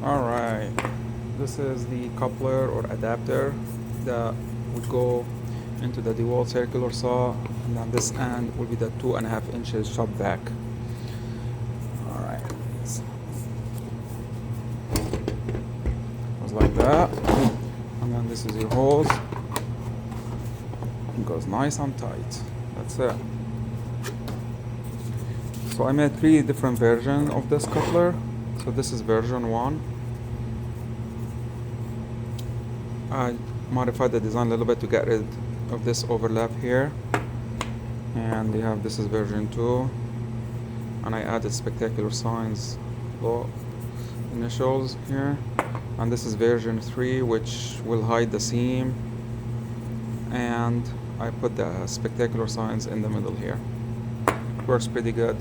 Alright, this is the coupler or adapter that would go into the DeWalt circular saw, and on this end will be the 2.5 inches shop vac. Alright, goes like that, and then this is your hose. It goes nice and tight. That's it. So I made 3 different versions of this coupler. So this is version 1. I modified the design a little bit to get rid of this overlap here, and you have this is version 2, and I added spectacular signs, low initials here, and this is version 3, which will hide the seam, and I put the spectacular signs in the middle here. Works pretty good.